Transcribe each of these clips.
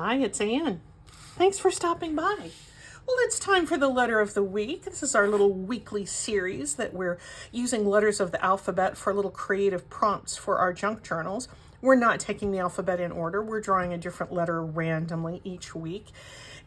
Hi, it's Anne. Thanks for stopping by. Well, it's time for the letter of the week. This is our little weekly series that we're using letters of the alphabet for little creative prompts for our junk journals. We're not taking the alphabet in order. We're drawing a different letter randomly each week.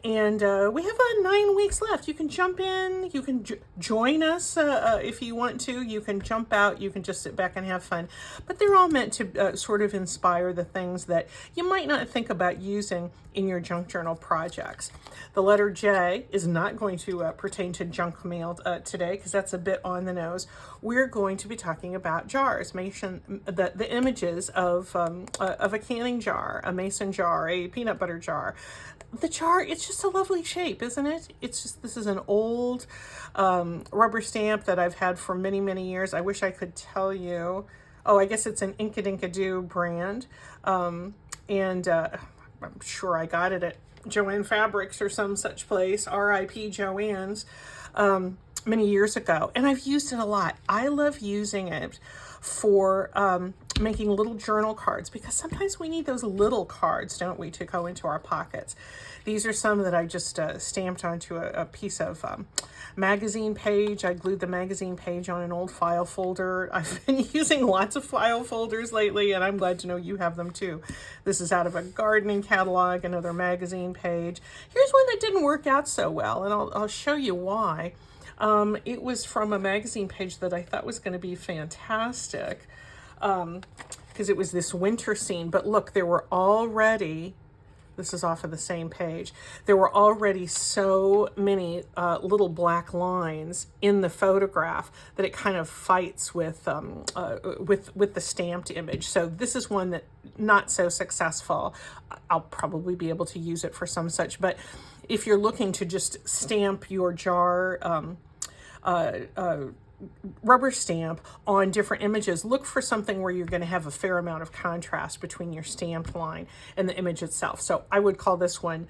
And we have 9 weeks left. You can jump in. You can join us if you want to. You can jump out. You can just sit back and have fun. But they're all meant to sort of inspire the things that you might not think about using in your junk journal projects. The letter J is not going to pertain to junk mail today because that's a bit on the nose. We're going to be talking about jars, the images of a canning jar, a mason jar, a peanut butter jar. The jar, it's just a lovely shape, isn't it? This is an old rubber stamp that I've had for many, many years. I wish I could tell you. Oh, I guess it's an Inkadinkado brand. I'm sure I got it at Joann Fabrics or some such place, R.I.P. Joann's, many years ago. And I've used it a lot. I love using it for making little journal cards because sometimes we need those little cards, don't we, to go into our pockets. These are some that I just stamped onto a piece of magazine page. I glued the magazine page on an old file folder. I've been using lots of file folders lately, and I'm glad to know you have them too. This is out of a gardening catalog, another magazine page. Here's one that didn't work out so well, and I'll show you why. It was from a magazine page that I thought was going to be fantastic because it was this winter scene. But look, there were already, this is off of the same page, there were already so many little black lines in the photograph that it kind of fights with the stamped image. So this is one that not so successful. I'll probably be able to use it for some such, but if you're looking to just stamp your jar rubber stamp on different images, look for something where you're going to have a fair amount of contrast between your stamped line and the image itself. So I would call this one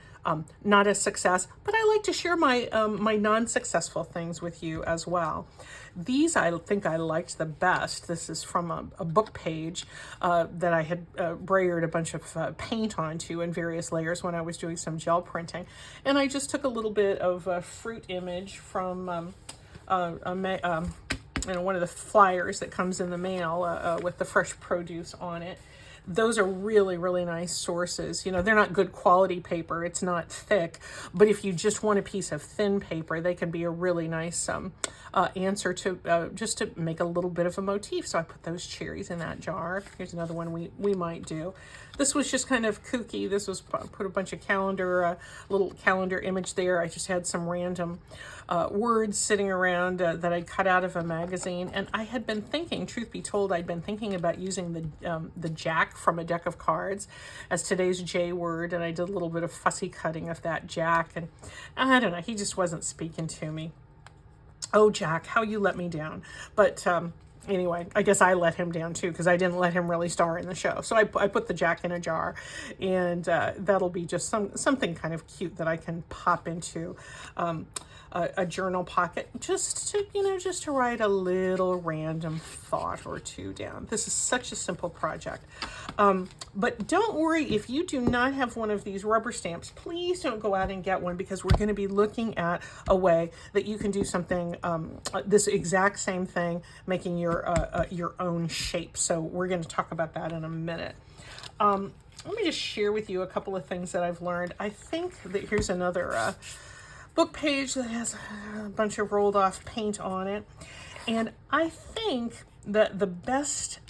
not a success, but I like to share my my non-successful things with you as well. These I think I liked the best. This is from a book page that I had brayered a bunch of paint onto in various layers when I was doing some gel printing. And I just took a little bit of a fruit image from one of the flyers that comes in the mail with the fresh produce on it. Those are really, really nice sources. You know, they're not good quality paper. It's not thick, but if you just want a piece of thin paper, they can be a really nice answer to just to make a little bit of a motif. So I put those cherries in that jar. Here's another one we might do. This was just kind of kooky. This was put a bunch of little calendar image there. I just had some random words sitting around that I cut out of a magazine. And I had been thinking, truth be told, I'd been thinking about using the jack from a deck of cards as today's J word. And I did a little bit of fussy cutting of that jack. And I don't know, he just wasn't speaking to me. Oh, Jack, how you let me down. But anyway, I guess I let him down too because I didn't let him really star in the show. So I put the jack in a jar, and that'll be just something kind of cute that I can pop into a journal pocket just to write a little random thought or two down. This is such a simple project. But don't worry if you do not have one of these rubber stamps. Please don't go out and get one because we're going to be looking at a way that you can do something, this exact same thing, making your own shape. So we're going to talk about that in a minute. Let me just share with you a couple of things that I've learned. I think that here's another book page that has a bunch of rolled off paint on it. And I think that the best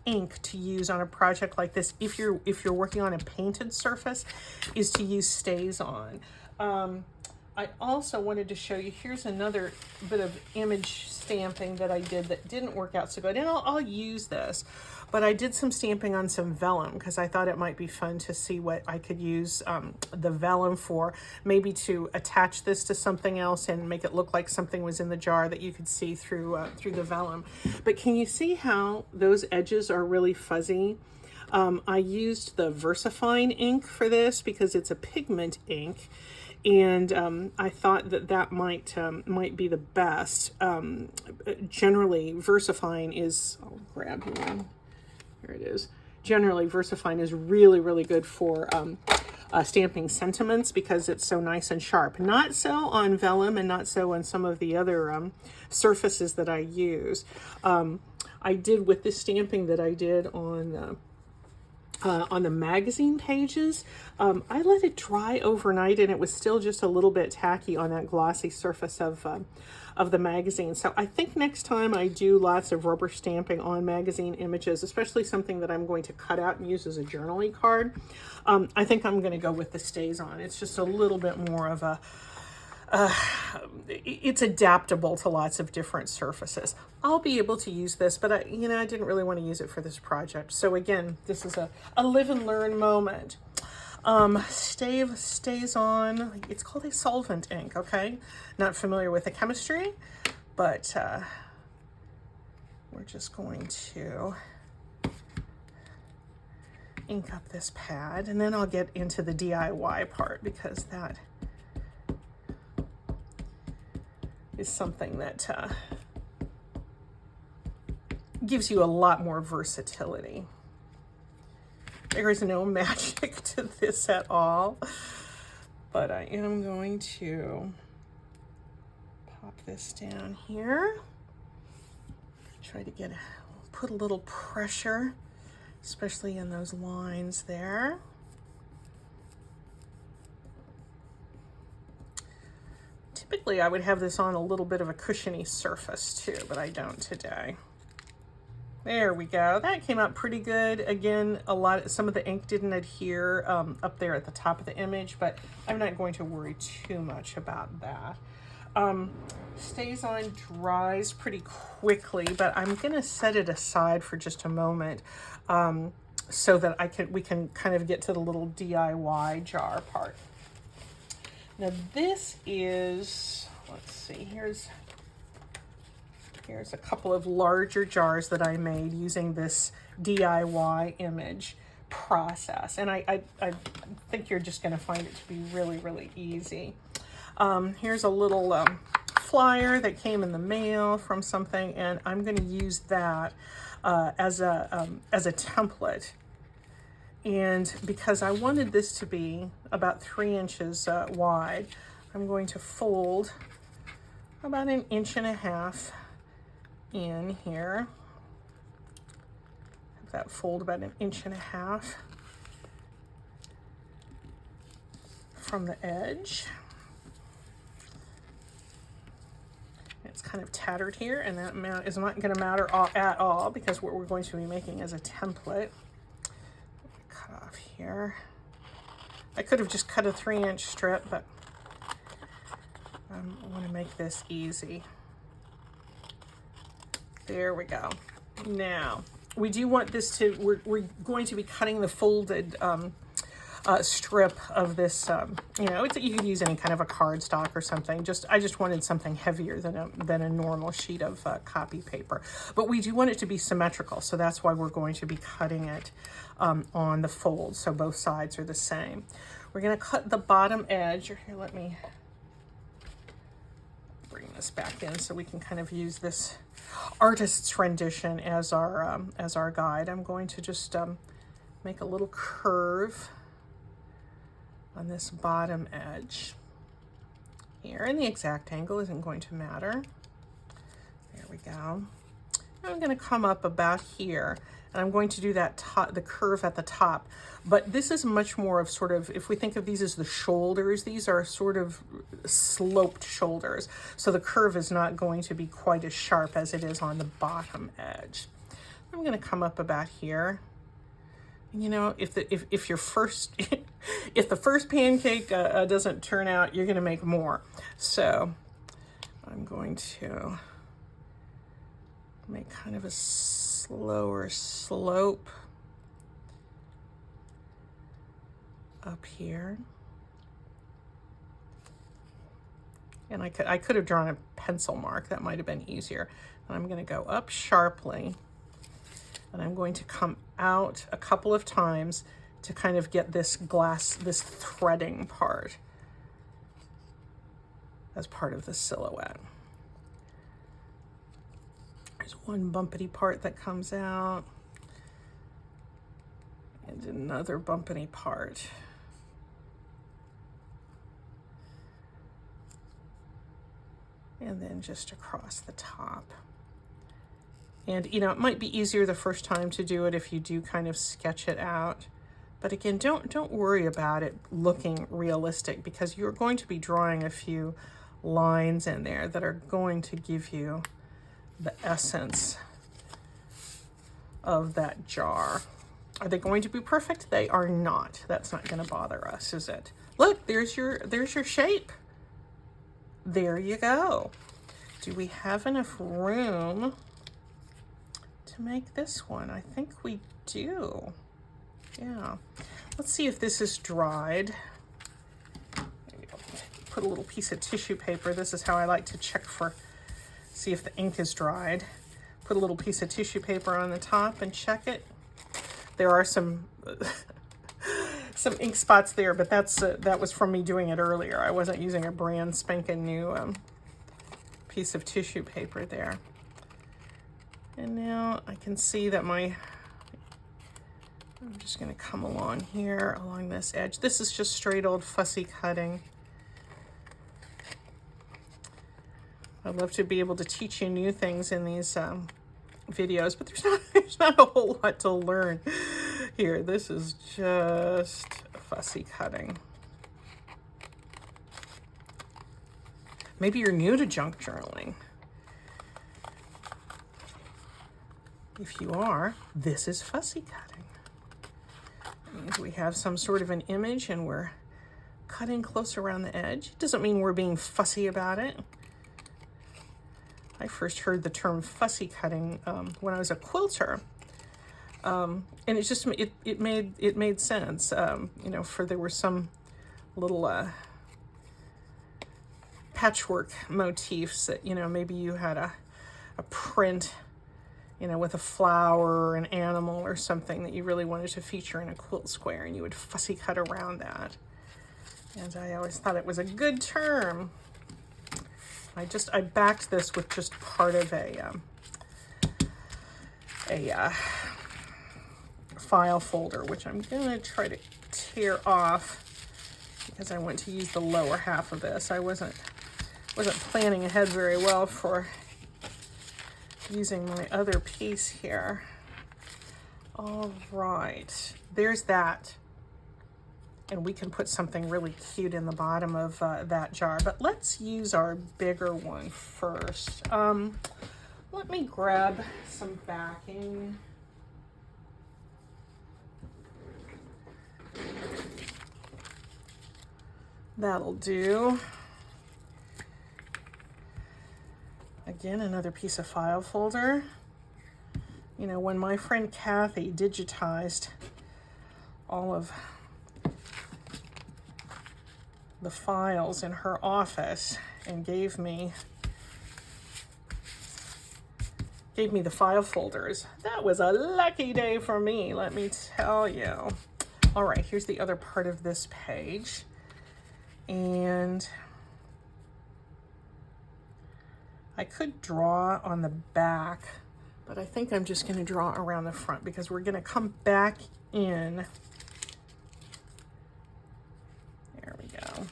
ink to use on a project like this, if you're working on a painted surface, is to use StazOn. I also wanted to show you, here's another bit of image stamping that I did that didn't work out so good. And I'll use this, but I did some stamping on some vellum because I thought it might be fun to see what I could use the vellum for, maybe to attach this to something else and make it look like something was in the jar that you could see through the vellum. But can you see how those edges are really fuzzy? I used the VersaFine ink for this because it's a pigment ink. And I thought that might be the best. Generally, VersaFine is, I'll grab one. Here it is. Generally, VersaFine is really, really good for stamping sentiments because it's so nice and sharp. Not so on vellum and not so on some of the other surfaces that I use. I did with this stamping that I did on the magazine pages. I let it dry overnight and it was still just a little bit tacky on that glossy surface of the magazine. So I think next time I do lots of rubber stamping on magazine images, especially something that I'm going to cut out and use as a journaling card, I think I'm going to go with the StazOn. It's just a little bit more of a it's adaptable to lots of different surfaces. I'll be able to use this, but I didn't really want to use it for this project. So again, this is a live and learn moment. StazOn. It's called a solvent ink. Okay, not familiar with the chemistry, but we're just going to ink up this pad, and then I'll get into the DIY part because that is something that gives you a lot more versatility. There is no magic to this at all, but I am going to pop this down here. Try to put a little pressure, especially in those lines there. Typically, I would have this on a little bit of a cushiony surface too, but I don't today. There we go. That came out pretty good. Again, some of the ink didn't adhere up there at the top of the image, but I'm not going to worry too much about that. StazOn dries pretty quickly, but I'm going to set it aside for just a moment so that we can kind of get to the little DIY jar part. Now this is, let's see, here's a couple of larger jars that I made using this DIY image process. And I think you're just gonna find it to be really, really easy. Here's a little flyer that came in the mail from something, and I'm gonna use that as a template. And because I wanted this to be about 3 inches wide, I'm going to fold about 1.5 inches in here. Have that fold about 1.5 inches from the edge. It's kind of tattered here, and that amount is not going to matter at all because what we're going to be making is a template. Off here. I could have just cut a 3-inch strip, but I want to make this easy. There we go. Now, we do want this to, we're going to be cutting the folded strip of this, you could use any kind of a cardstock or something. I just wanted something heavier than a normal sheet of copy paper. But we do want it to be symmetrical, so that's why we're going to be cutting it on the fold, so both sides are the same. We're going to cut the bottom edge. Here, let me bring this back in so we can kind of use this artist's rendition as our guide. I'm going to just make a little curve on this bottom edge here, and the exact angle isn't going to matter. There we go. I'm going to come up about here, and I'm going to do the curve at the top. But this is much more of sort of, if we think of these as the shoulders, these are sort of sloped shoulders. So the curve is not going to be quite as sharp as it is on the bottom edge. I'm going to come up about here. If your first if the first pancake doesn't turn out, you're going to make more. So I'm going to make kind of a slower slope up here. And I could have drawn a pencil mark. That might have been easier. And I'm going to go up sharply, and I'm going to come out a couple of times to kind of get this threading part as part of the silhouette. There's one bumpity part that comes out, and another bumpity part. and then just across the top. And you know, it might be easier the first time to do it if you do kind of sketch it out. But again, don't worry about it looking realistic, because you're going to be drawing a few lines in there that are going to give you the essence of that jar. Are they going to be perfect? They are not. That's not going to bother us, is it? Look, there's your shape. There you go. Do we have enough room to make this one? I think we do. Yeah. Let's see if this is dried. Maybe I'll put a little piece of tissue paper. This is how I like to check for, see if the ink is dried. Put a little piece of tissue paper on the top and check it. There are some some ink spots there, but that was from me doing it earlier. I wasn't using a brand spanking new piece of tissue paper there. And now I can see that I'm just going to come along here, along this edge. This is just straight old fussy cutting. I'd love to be able to teach you new things in these videos, but there's not a whole lot to learn here. This is just fussy cutting. Maybe you're new to junk journaling. If you are, this is fussy cutting. It means we have some sort of an image and we're cutting close around the edge. It doesn't mean we're being fussy about it. I first heard the term fussy cutting when I was a quilter, and it just it made sense. You know, there were some little patchwork motifs that, you know, maybe you had a print, you know, with a flower or an animal or something that you really wanted to feature in a quilt square, and you would fussy cut around that. And I always thought it was a good term. I backed this with just part of a file folder, which I'm gonna try to tear off because I want to use the lower half of this. I wasn't planning ahead very well for using my other piece here. All right, there's that. And we can put something really cute in the bottom of that jar. But let's use our bigger one first. Let me grab some backing. That'll do. Again, another piece of file folder. You know, when my friend Kathy digitized all of the files in her office and gave me the file folders, that was a lucky day for me, let me tell you. All right, here's the other part of this page, and I could draw on the back, but I think I'm just going to draw around the front because we're going to come back in. There we go.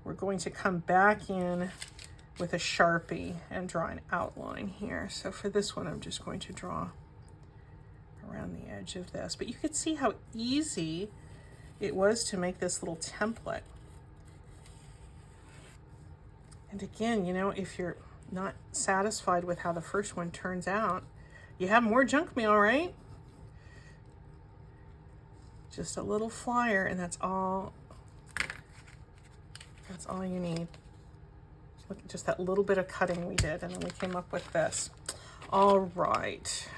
We're going to come back in with a Sharpie and draw an outline here. So for this one, I'm just going to draw around the edge of this. But you could see how easy it was to make this little template. And again, you know, if you're not satisfied with how the first one turns out, you have more junk mail, right? Just a little flyer, and that's all you need. Look at just that little bit of cutting we did, and then we came up with this. All right.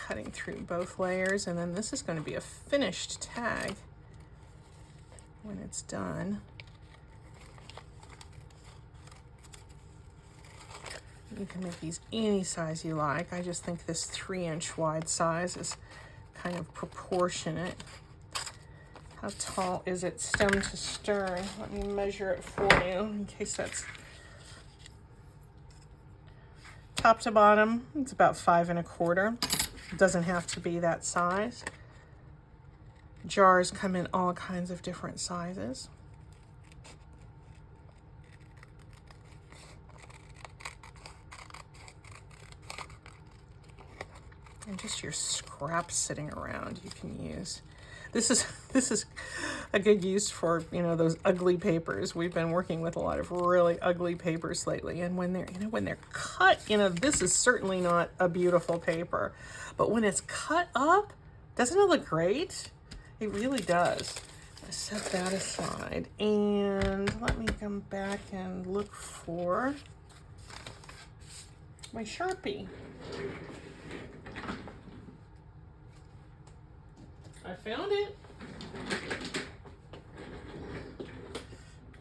Cutting through both layers, and then this is going to be a finished tag when it's done. You can make these any size you like. I just think this 3-inch wide size is kind of proportionate. How tall is it stem to stern? Let me measure it for you in case that's top to bottom, it's about 5 1/4. It doesn't have to be that size. Jars come in all kinds of different sizes. And just your scraps sitting around you can use. This is a good use for, you know, those ugly papers. We've been working with a lot of really ugly papers lately, and when they're, you know, when they're cut, you know, this is certainly not a beautiful paper, but when it's cut up, doesn't it look great? It really does. I set that aside, and let me come back and look for my Sharpie. I found it.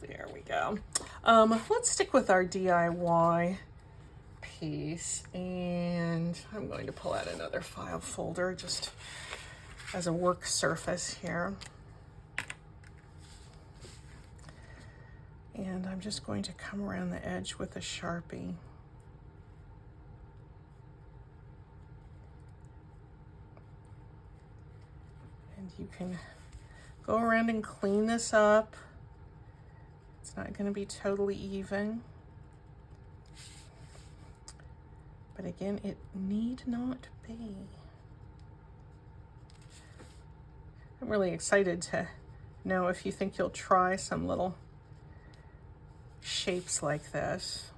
There we go. Let's stick with our DIY piece, and I'm going to pull out another file folder just as a work surface here. And I'm just going to come around the edge with a Sharpie. And you can go around and clean this up. It's not going to be totally even. But again, it need not be. I'm really excited to know if you think you'll try some little shapes like this.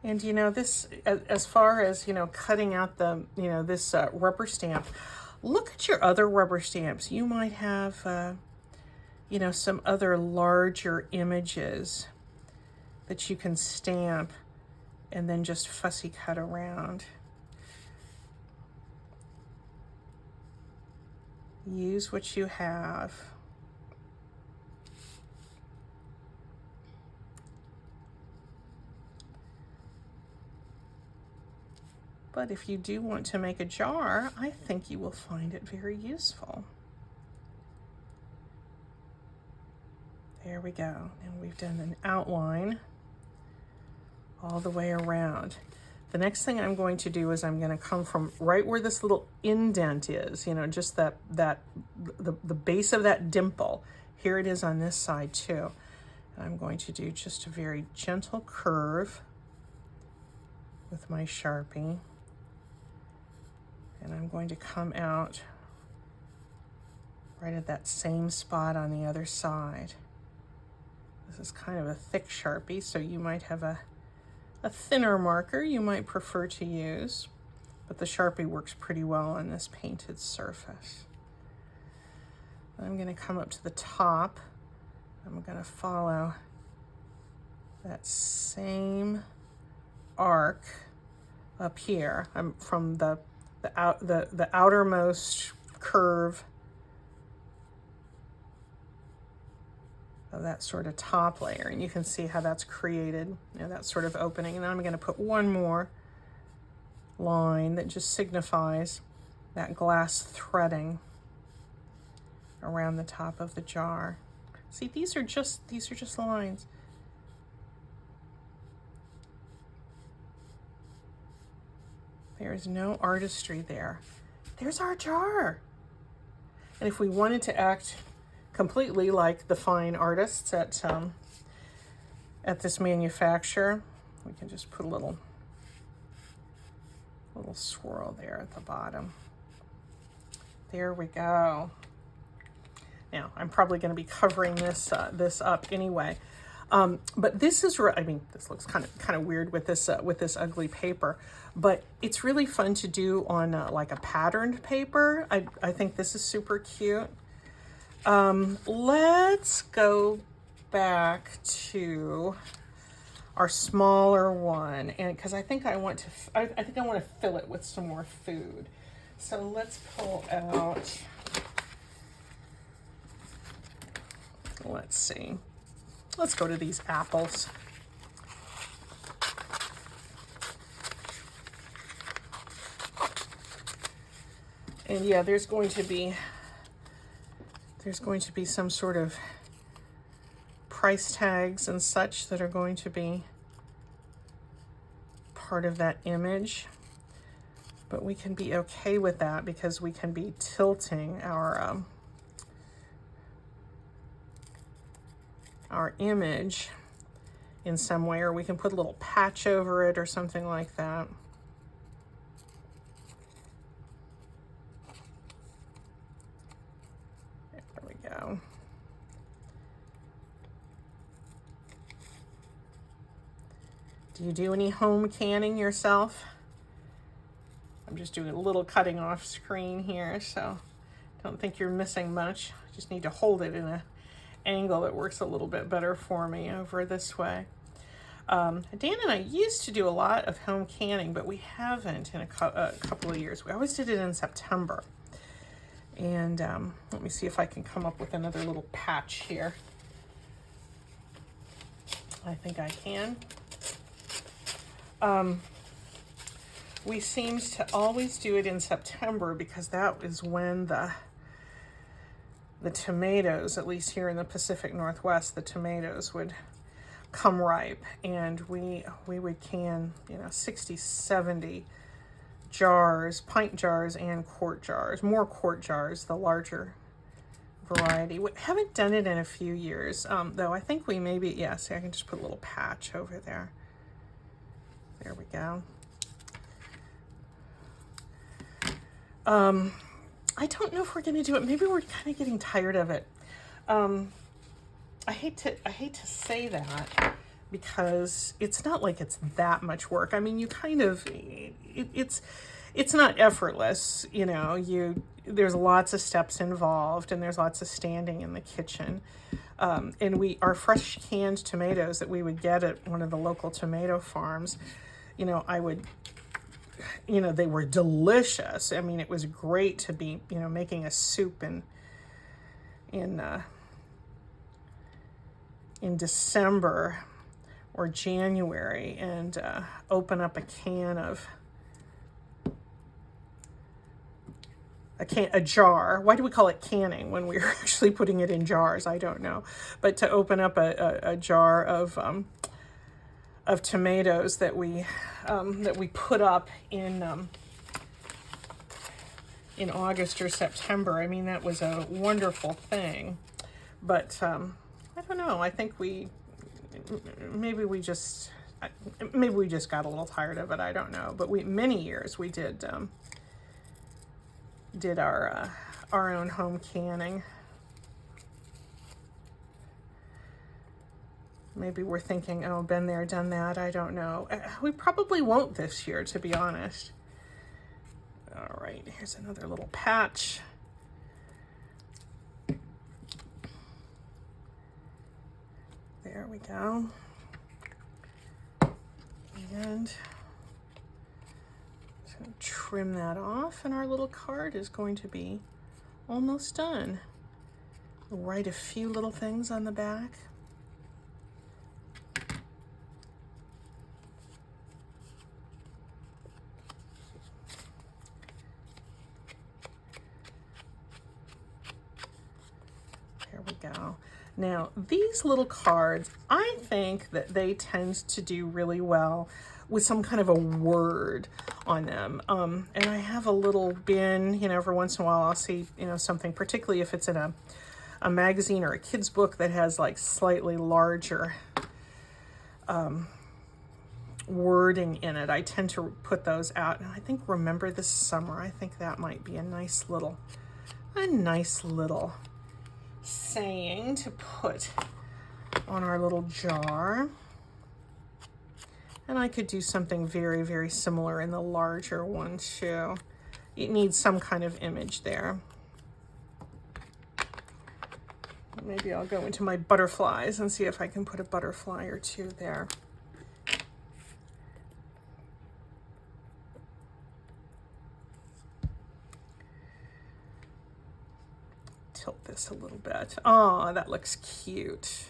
And you know, this, as far as, you know, cutting out the, you know, this rubber stamp, look at your other rubber stamps. You might have, you know, some other larger images that you can stamp and then just fussy cut around. Use what you have. But if you do want to make a jar, I think you will find it very useful. There we go. And we've done an outline all the way around. The next thing I'm going to do is I'm going to come from right where this little indent is, you know, just the base of that dimple. Here it is on this side too. And I'm going to do just a very gentle curve with my Sharpie. And I'm going to come out right at that same spot on the other side. This is kind of a thick Sharpie, so you might have a thinner marker you might prefer to use, but the Sharpie works pretty well on this painted surface. I'm going to come up to the top. I'm going to follow that same arc up here. I'm from the outermost curve of that sort of top layer, and you can see how that's created, you know, that sort of opening. And then I'm going to put one more line that just signifies that glass threading around the top of the jar. See, these are just lines. There is no artistry there. There's our jar. And if we wanted to act completely like the fine artists at this manufacturer, we can just put a little swirl there at the bottom. There we go. Now, I'm probably going to be covering this up anyway. But this is, I mean, this looks kind of weird with this ugly paper, but it's really fun to do on like a patterned paper. I think this is super cute. Let's go back to our smaller one, and because I think I want to fill it with some more food. So let's pull out. Let's see. Let's go to these apples. And yeah, there's going to be some sort of price tags and such that are going to be part of that image, but we can be okay with that because we can be tilting our image in some way, or we can put a little patch over it or something like that. There we go. Do you do any home canning yourself? I'm just doing a little cutting off screen here, so don't think you're missing much. Just need to hold it in an angle that works a little bit better for me over this way. Dan and I used to do a lot of home canning, but we haven't in a couple of years. We always did it in September. And let me see if I can come up with another little patch here. I think I can. We seemed to always do it in September because that is when the tomatoes, at least here in the Pacific Northwest, the tomatoes would come ripe, and we would can, 60, 70 jars, pint jars and quart jars, more quart jars, the larger variety. We haven't done it in a few years, though I think we maybe, yeah, see, I can just put a little patch over there. There we go. I don't know if we're going to do it. Maybe we're kind of getting tired of it. I hate to say that because it's not like it's that much work. I mean, you kind of, it's not effortless, there's lots of steps involved, and there's lots of standing in the kitchen. And our fresh canned tomatoes that we would get at one of the local tomato farms, I would, they were delicious. I mean, it was great to be, making a soup in December or January and open up a can of a jar. Why do we call it canning when we're actually putting it in jars? I don't know. But to open up a jar of tomatoes that we put up in August or September. I mean, that was a wonderful thing. But I don't know. I think maybe we just got a little tired of it. I don't know. But many years we did our own home canning. Maybe we're thinking, oh, been there, done that. I don't know. We probably won't this year, to be honest. All right, here's another little patch. There we go. And just going to trim that off, and our little card is going to be almost done. We'll write a few little things on the back. Go. Now, these little cards, I think that they tend to do really well with some kind of a word on them. And I have a little bin, every once in a while I'll see, something, particularly if it's in a magazine or a kid's book that has like slightly larger wording in it. I tend to put those out. And I think Remember This Summer, I think that might be a nice little saying to put on our little jar. And I could do something very, very similar in the larger one too. It needs some kind of image there. Maybe I'll go into my butterflies and see if I can put a butterfly or two there. Tilt this a little bit. Oh, that looks cute.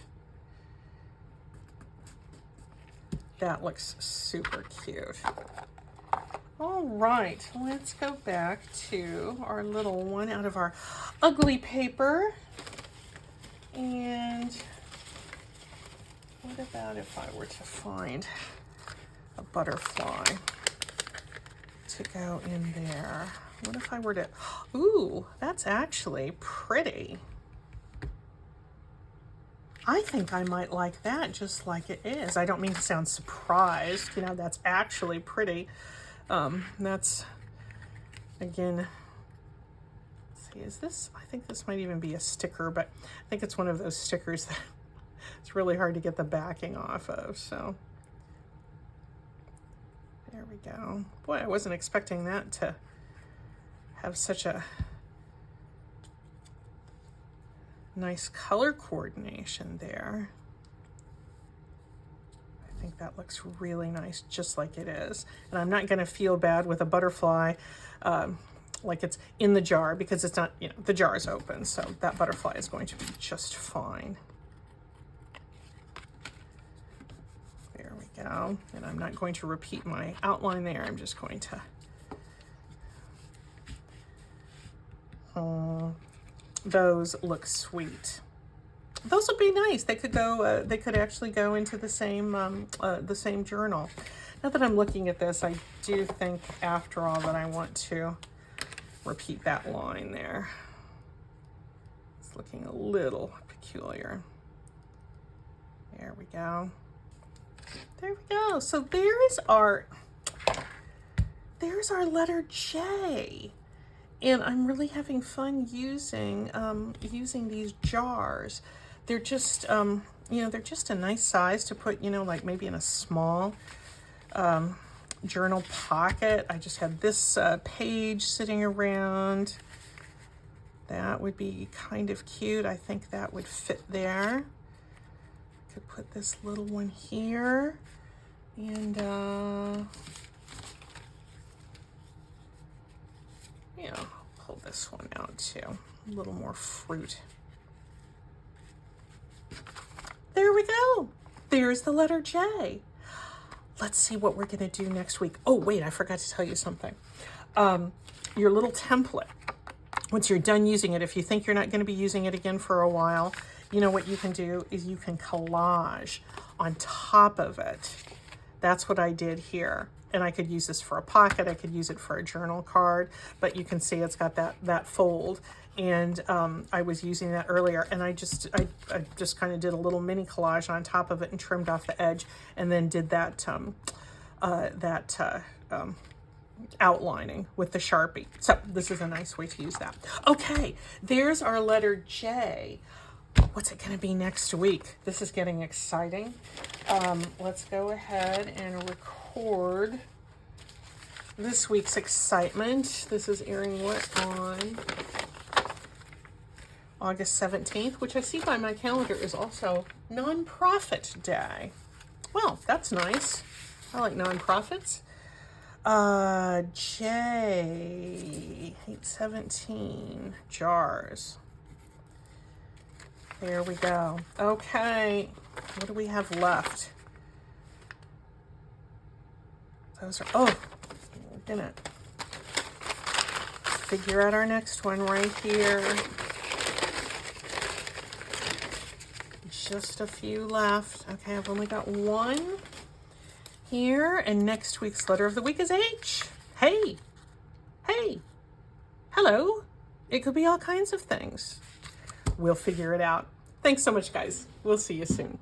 That looks super cute. All right, let's go back to our little one out of our ugly paper. And what about if I were to find a butterfly to go in there. What if I were to, ooh, that's actually pretty. I think I might like that just like it is. I don't mean to sound surprised, you know, that's actually pretty. That's, again, let's see, is this, I think this might even be a sticker, but I think it's one of those stickers that it's really hard to get the backing off of, so. There we go. Boy, I wasn't expecting that to have such a nice color coordination there. I think that looks really nice, just like it is. And I'm not gonna feel bad with a butterfly like it's in the jar, because it's not, you know, the jar is open, so that butterfly is going to be just fine. There we go. And I'm not going to repeat my outline there. I'm just going to, those look sweet. Those would be nice. They could go, they could actually go into the same journal. Now that I'm looking at this, I do think after all that I want to repeat that line there. It's looking a little peculiar. There we go. There we go. So there's our letter J. And I'm really having fun using using these jars. They're just, you know, they're just a nice size to put, you know, like maybe in a small journal pocket. I just had this page sitting around. That would be kind of cute. I think that would fit there. Could put this little one here, and yeah, I'll pull this one out too. A little more fruit. There we go. There's the letter J. Let's see what we're gonna do next week. Oh wait, I forgot to tell you something. Your little template, once you're done using it, if you think you're not gonna be using it again for a while, you know what you can do is you can collage on top of it. That's what I did here. And I could use this for a pocket, I could use it for a journal card, but you can see it's got that fold. And I was using that earlier, and I just kind of did a little mini collage on top of it and trimmed off the edge, and then did that outlining with the Sharpie. So this is a nice way to use that. Okay, there's our letter J. What's it going to be next week? This is getting exciting. Let's go ahead and record this week's excitement. This is airing what, on August 17th, which I see by my calendar is also Nonprofit Day. Well, that's nice. I like nonprofits. J, 817, jars. There we go. Okay, what do we have left? Those are, oh, we're gonna figure out our next one right here. Just a few left. Okay, I've only got one here, and next week's letter of the week is H. Hey, hey, hello. It could be all kinds of things. We'll figure it out. Thanks so much, guys. We'll see you soon.